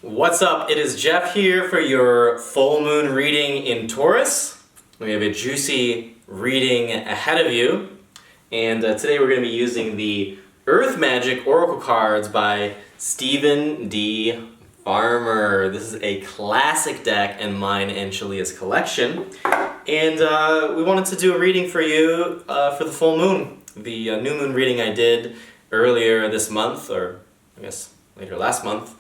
What's up? It is Jeff here for your full moon reading in Taurus. We have a juicy reading ahead of you, and today we're going to be using the Earth Magic Oracle cards by Stephen D. Farmer. This is a classic deck in mine and Shaleia's collection, and we wanted to do a reading for you for the full moon. The new moon reading I did earlier this month, or I guess later last month,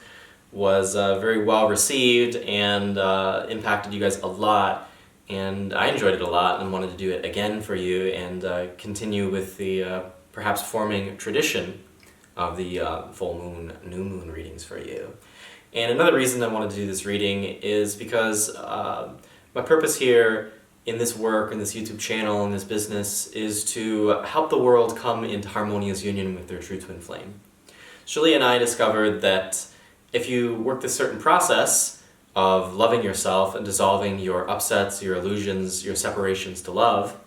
was very well received and impacted you guys a lot, and I enjoyed it a lot and wanted to do it again for you and continue with the perhaps forming tradition of the full moon, new moon readings for you. And another reason I wanted to do this reading is because my purpose here in this work, in this YouTube channel, in this business, is to help the world come into harmonious union with their true twin flame. Shaleia and I discovered that if you work this certain process of loving yourself and dissolving your upsets, your illusions, your separations to love,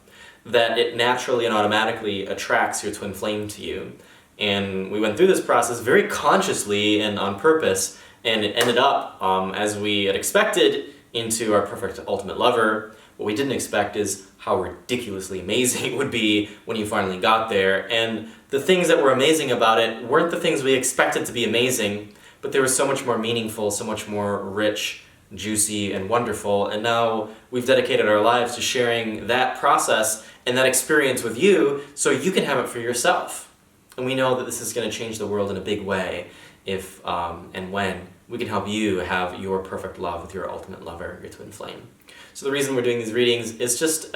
that it naturally and automatically attracts your twin flame to you. And we went through this process very consciously and on purpose, and it ended up, as we had expected, into our perfect ultimate lover. What we didn't expect is how ridiculously amazing it would be when you finally got there. And the things that were amazing about it weren't the things we expected to be amazing, but they were so much more meaningful, so much more rich, juicy, and wonderful. And now we've dedicated our lives to sharing that process and that experience with you so you can have it for yourself. And we know that this is going to change the world in a big way if and when we can help you have your perfect love with your ultimate lover, your twin flame. So the reason we're doing these readings is just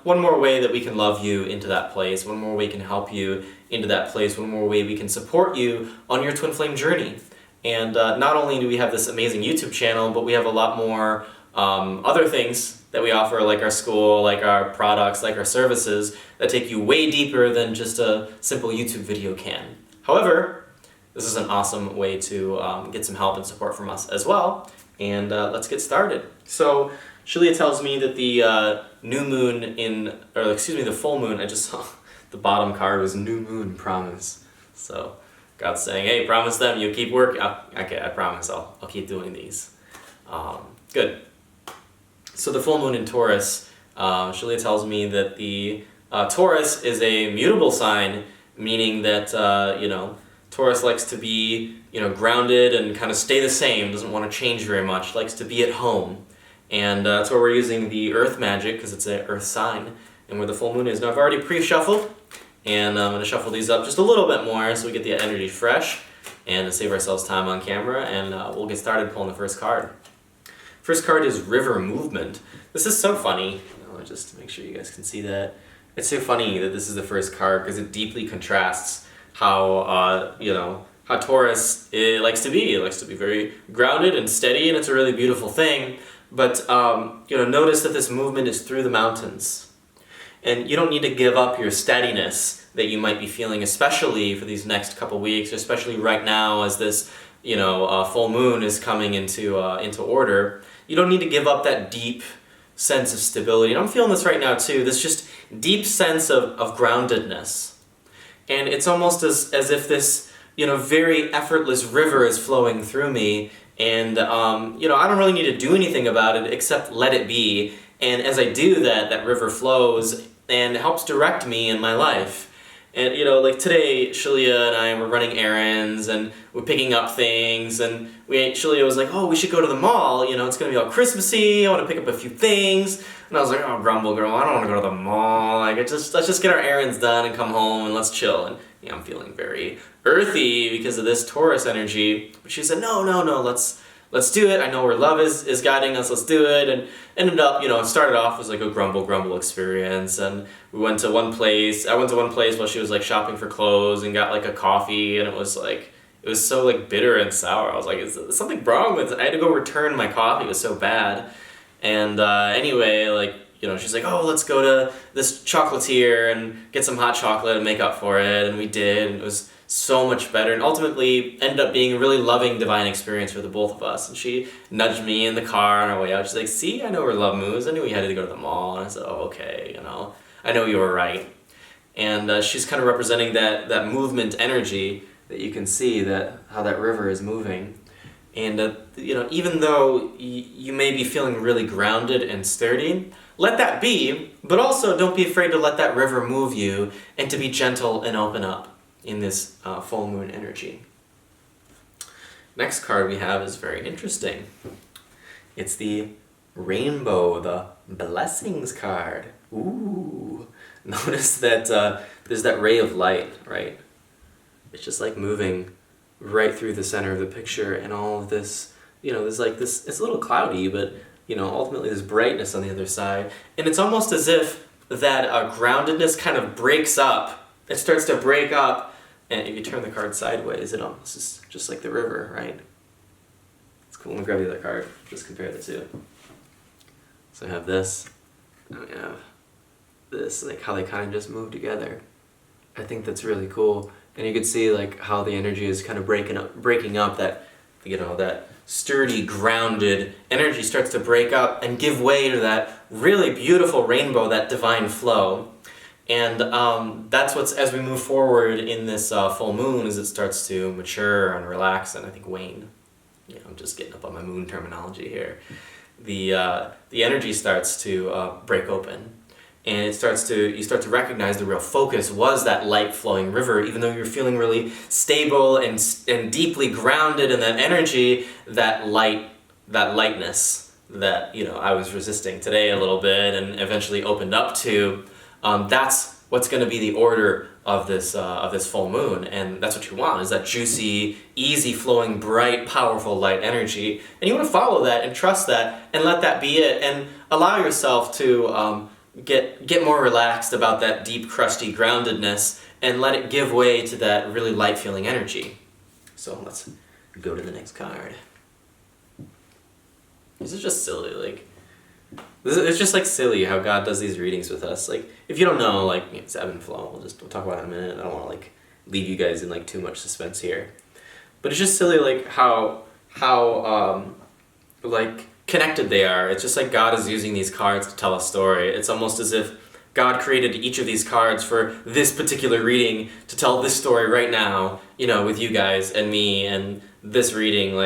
one more way that we can love you into that place, one more way we can help you into that place, one more way we can support you on your twin flame journey. And not only do we have this amazing YouTube channel, but we have a lot more other things that we offer, like our school, like our products, like our services, that take you way deeper than just a simple YouTube video can. However, this is an awesome way to get some help and support from us as well. And let's get started. So Shaleia tells me that the new moon the full moon, I just saw the bottom card was new moon promise. So God's saying, hey, promise them, you keep working. Okay, I promise I'll keep doing these. Good. So the full moon in Taurus, Shaleia tells me that the Taurus is a mutable sign, meaning that, Taurus likes to be, grounded and kind of stay the same, doesn't want to change very much, likes to be at home. And that's where we're using the Earth Magic, because it's an Earth sign, and where the full moon is. Now I've already pre-shuffled, and I'm going to shuffle these up just a little bit more so we get the energy fresh and to save ourselves time on camera, and we'll get started pulling the first card. First card is River Movement. This is so funny, just to make sure you guys can see that. It's so funny that this is the first card because it deeply contrasts how, how Taurus likes to be. It likes to be very grounded and steady, and it's a really beautiful thing. But, notice that this movement is through the mountains. And you don't need to give up your steadiness that you might be feeling, especially for these next couple weeks, especially right now as this, full moon is coming into order. You don't need to give up that deep sense of stability. And I'm feeling this right now too, this just deep sense of groundedness. And it's almost as if this, very effortless river is flowing through me, and, I don't really need to do anything about it except let it be. And as I do that, that river flows and helps direct me in my life. And, like today, Shaleia and I were running errands, and we're picking up things, and Shaleia was like, oh, we should go to the mall, it's going to be all Christmassy, I want to pick up a few things. And I was like, oh, grumble girl, I don't want to go to the mall, let's just get our errands done and come home and let's chill. And I'm feeling very earthy because of this Taurus energy. But she said, no, let's do it. I know where love is guiding us. Let's do it. And ended up, it started off as like a grumble experience. And we went to one place. I went to one place while she was like shopping for clothes and got like a coffee. And it was so like bitter and sour. I was like, is something wrong with it? I had to go return my coffee. It was so bad. And anyway, she's like, oh, let's go to this chocolatier and get some hot chocolate and make up for it. And we did. And it was so much better, and ultimately ended up being a really loving divine experience for the both of us. And she nudged me in the car on our way out. She's like, see, I know where love moves. I knew we had to go to the mall. And I said, oh, okay, I know you were right. And she's kind of representing that movement energy that you can see, that how that river is moving. And even though you may be feeling really grounded and sturdy, let that be, but also don't be afraid to let that river move you and to be gentle and open up in this full moon energy. Next card we have is very interesting. It's the Rainbow, the Blessings card. Ooh. Notice that there's that ray of light, right? It's just like moving right through the center of the picture, and all of this, there's like this, it's a little cloudy, but ultimately there's brightness on the other side. And it's almost as if that groundedness kind of breaks up. It starts to break up, and if you turn the card sideways, it almost is just like the river, right? It's cool. Let me grab the other card, just compare the two. So I have this, and we have this, like how they kind of just move together. I think that's really cool. And you can see like how the energy is kind of breaking up, that, that sturdy, grounded energy starts to break up and give way to that really beautiful rainbow, that divine flow. And that's what's, as we move forward in this full moon, as it starts to mature and relax and I think wane. I'm just getting up on my moon terminology here. The energy starts to break open. And you start to recognize the real focus was that light flowing river, even though you're feeling really stable and deeply grounded in that energy, that lightness that I was resisting today a little bit and eventually opened up to. That's what's going to be the order of this full moon, and that's what you want, is that juicy, easy flowing, bright, powerful light energy. And you want to follow that and trust that and let that be it, and allow yourself to get more relaxed about that deep, crusty groundedness and let it give way to that really light feeling energy. So let's go to the next card. This is just silly, it's just like silly how God does these readings with us. Like, if you don't know, it's ebb and flow. We'll talk about it in a minute. I don't want to leave you guys in too much suspense here. But it's just silly how connected they are. It's just like God is using these cards to tell a story. It's almost as if God created each of these cards for this particular reading to tell this story right now, with you guys and me and this reading.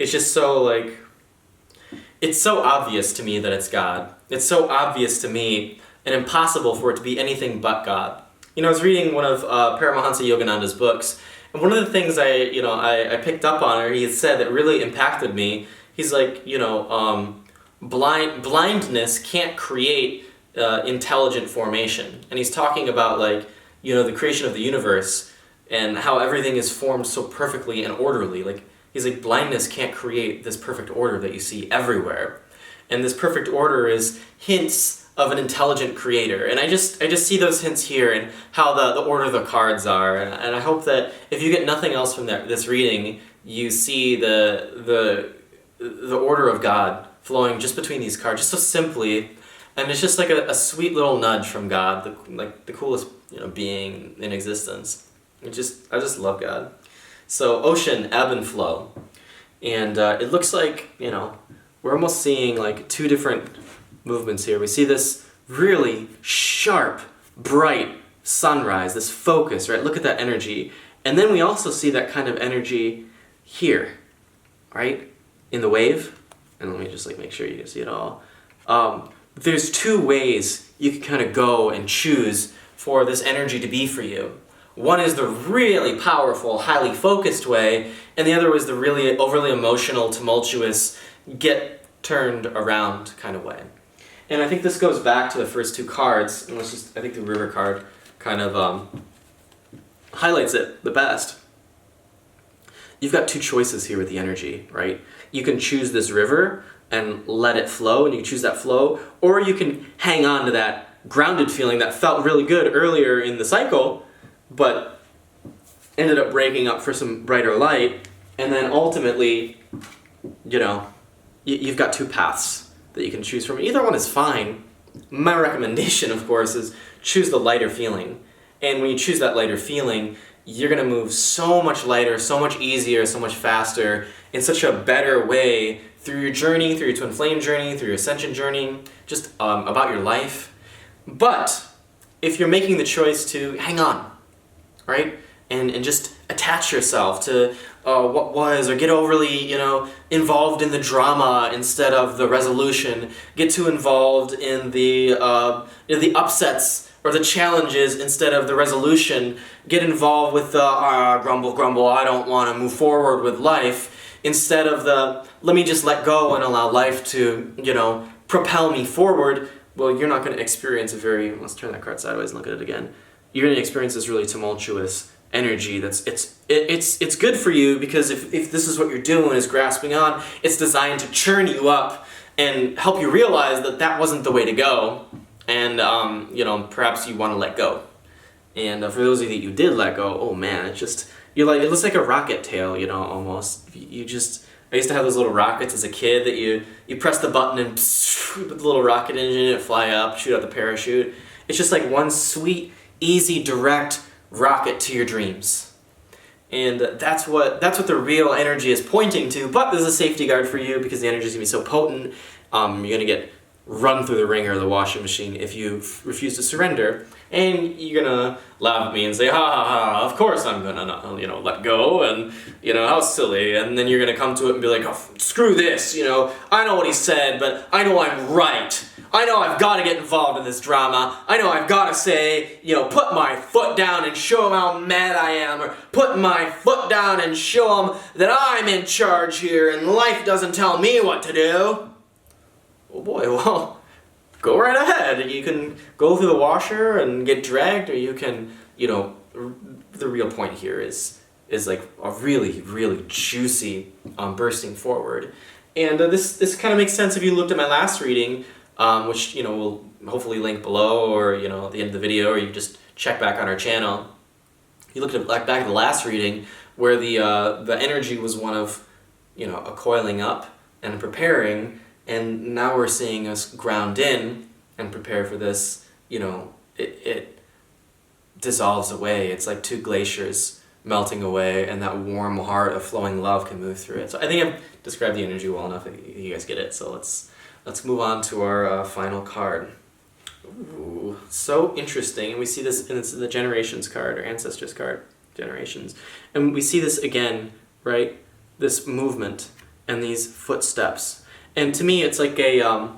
It's just so it's so obvious to me that it's God. It's so obvious to me and impossible for it to be anything but God. I was reading one of Paramahansa Yogananda's books, and one of the things I picked up on, or he had said that really impacted me, he's like, blindness can't create intelligent formation. And he's talking about the creation of the universe and how everything is formed so perfectly and orderly. He's like, blindness can't create this perfect order that you see everywhere. And this perfect order is hints of an intelligent creator. And I just see those hints here and how the order of the cards are. And I hope that if you get nothing else from this reading, you see the order of God flowing just between these cards, just so simply. And it's just like a sweet little nudge from God, the coolest being in existence. I just love God. So ocean, ebb and flow. And it looks like, we're almost seeing two different movements here. We see this really sharp, bright sunrise, this focus, right? Look at that energy. And then we also see that kind of energy here, right? In the wave. And let me just make sure you can see it all. There's two ways you can kind of go and choose for this energy to be for you. One is the really powerful, highly focused way, and the other is the really overly emotional, tumultuous, get turned around kind of way. And I think this goes back to the first two cards, and I think the river card kind of highlights it the best. You've got two choices here with the energy, right? You can choose this river and let it flow, and you can choose that flow, or you can hang on to that grounded feeling that felt really good earlier in the cycle, but ended up breaking up for some brighter light, and then ultimately, you've got two paths that you can choose from. Either one is fine. My recommendation, of course, is choose the lighter feeling. And when you choose that lighter feeling, you're going to move so much lighter, so much easier, so much faster, in such a better way through your journey, through your twin flame journey, through your ascension journey, just about your life. But if you're making the choice to hang on, right? And just attach yourself to what was, or get overly, involved in the drama instead of the resolution. Get too involved in the upsets or the challenges instead of the resolution. Get involved with the grumble, grumble, I don't want to move forward with life, instead of the let me just let go and allow life to, propel me forward. Well, you're not going to experience let's turn that card sideways and look at it again. You're going to experience this really tumultuous energy it's good for you, because if this is what you're doing, is grasping on, it's designed to churn you up and help you realize that wasn't the way to go, and perhaps you want to let go. And for those of you that you did let go, oh man, it looks like a rocket tail, almost. I used to have those little rockets as a kid that you press the button and put the little rocket engine in it, fly up, shoot out the parachute. It's just like one sweet, easy, direct rocket to your dreams. And that's what the real energy is pointing to, but there's a safety guard for you, because the energy is going to be so potent. You're going to get run through the ringer of the washing machine if you refuse to surrender, and you're gonna laugh at me and say, ha ha ha, of course I'm gonna let go, and how silly, and then you're gonna come to it and be like, oh, screw this, I know what he said, but I know I'm right. I know I've got to get involved in this drama. I know I've got to say, put my foot down and show him how mad I am, or put my foot down and show him that I'm in charge here and life doesn't tell me what to do. Oh boy, well, go right ahead. You can go through the washer and get dragged, or you can, the real point here is like a really, really juicy bursting forward. And this kind of makes sense if you looked at my last reading, which, we'll hopefully link below, or, at the end of the video, or you can just check back on our channel. You looked at back at the last reading, where the energy was one of, a coiling up and preparing. And now we're seeing us ground in and prepare for this, it dissolves away. It's like two glaciers melting away, and that warm heart of flowing love can move through it. So I think I've described the energy well enough that you guys get it. So let's move on to our final card. Ooh, so interesting. And we see this, and it's the Generations card, or Ancestors card, Generations. And we see this again, right? This movement and these footsteps. And to me, it's like a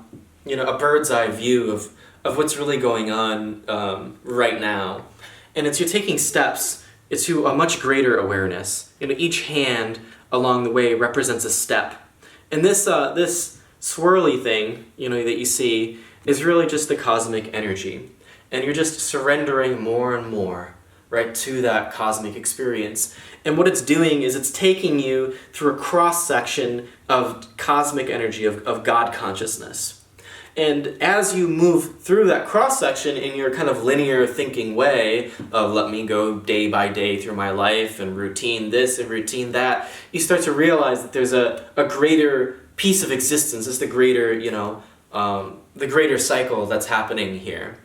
bird's eye view of what's really going on right now. And you're taking steps to a much greater awareness. Each hand along the way represents a step. And this swirly thing, that you see is really just the cosmic energy. And you're just surrendering more and more, right, to that cosmic experience. And what it's doing is it's taking you through a cross-section of cosmic energy, of God consciousness. And as you move through that cross-section in your kind of linear thinking way of let me go day by day through my life and routine this and routine that, you start to realize that there's a greater piece of existence. It's the greater, the greater cycle that's happening here.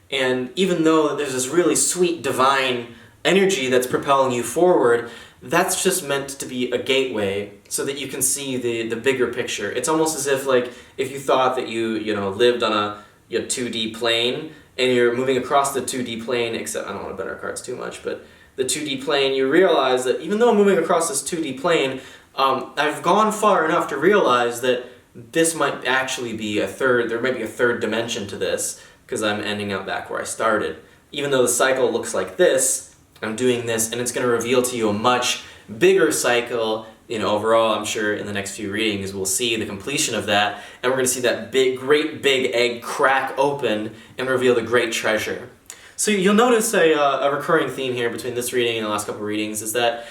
And even though there's this really sweet divine energy that's propelling you forward, that's just meant to be a gateway so that you can see the bigger picture. It's almost as if, like, if you thought that you lived on a 2D plane and you're moving across the 2D plane, except I don't want to bend our cards too much, but the 2D plane, you realize that even though I'm moving across this 2D plane, I've gone far enough to realize that this might actually be there might be a third dimension to this, because I'm ending up back where I started. Even though the cycle looks like this, I'm doing this, and it's going to reveal to you a much bigger cycle. Overall, I'm sure in the next few readings we'll see the completion of that, and we're going to see that great big egg crack open and reveal the great treasure. So you'll notice a recurring theme here between this reading and the last couple of readings is that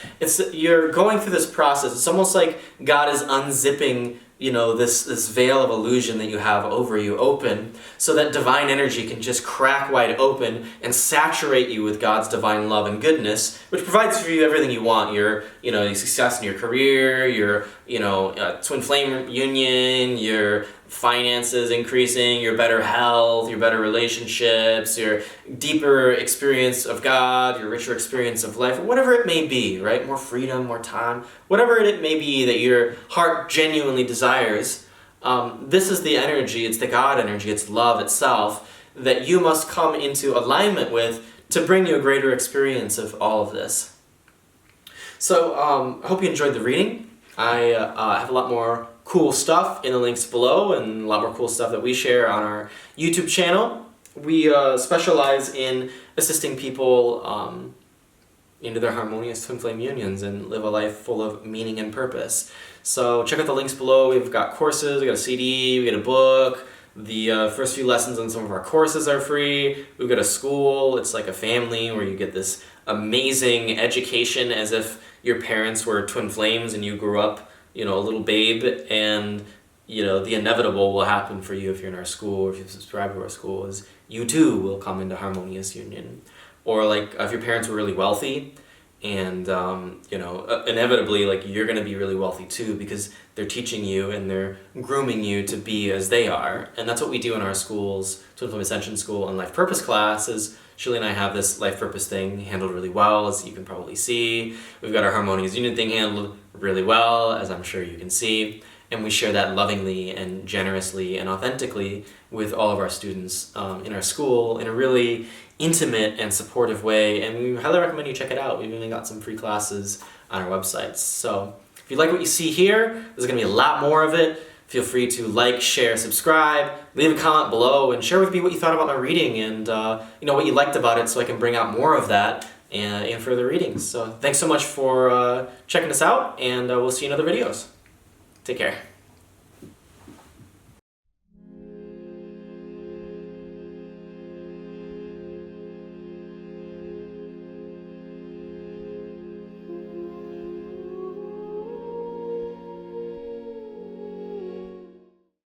you're going through this process. It's almost like God is unzipping this veil of illusion that you have over you open, so that divine energy can just crack wide open and saturate you with God's divine love and goodness, which provides for you everything you want. Your success in your career, your twin flame union, your finances increasing, your better health, your better relationships, your deeper experience of God, your richer experience of life, whatever it may be, right? More freedom, more time, whatever it may be that your heart genuinely desires. This is the energy, it's the God energy, it's love itself that you must come into alignment with to bring you a greater experience of all of this. So I hope you enjoyed the reading. I have a lot more cool stuff in the links below and a lot more cool stuff that we share on our YouTube channel. We specialize in assisting people into their harmonious twin flame unions and live a life full of meaning and purpose. So check out the links below. We've got courses, we got a CD, we got a book. The first few lessons on some of our courses are free. We've got a school. It's like a family where you get this amazing education as if your parents were twin flames and you grew up, a little babe, and the inevitable will happen for you if you're in our school or if you subscribe to our school is you too will come into harmonious union. Or like if your parents were really wealthy and inevitably you're going to be really wealthy too because they're teaching you and they're grooming you to be as they are. And that's what we do in our schools, Twin Flame Ascension School and Life Purpose classes. Shaleia and I have this life purpose thing handled really well, as you can probably see. We've got our harmonious union thing handled really well, as I'm sure you can see. And we share that lovingly and generously and authentically with all of our students in our school in a really intimate and supportive way. And we highly recommend you check it out. We've even got some free classes on our websites. So if you like what you see here, there's going to be a lot more of it. Feel free to like, share, subscribe, leave a comment below, and share with me what you thought about my reading and what you liked about it so I can bring out more of that in further readings. So thanks so much for checking us out, and we'll see you in other videos. Take care.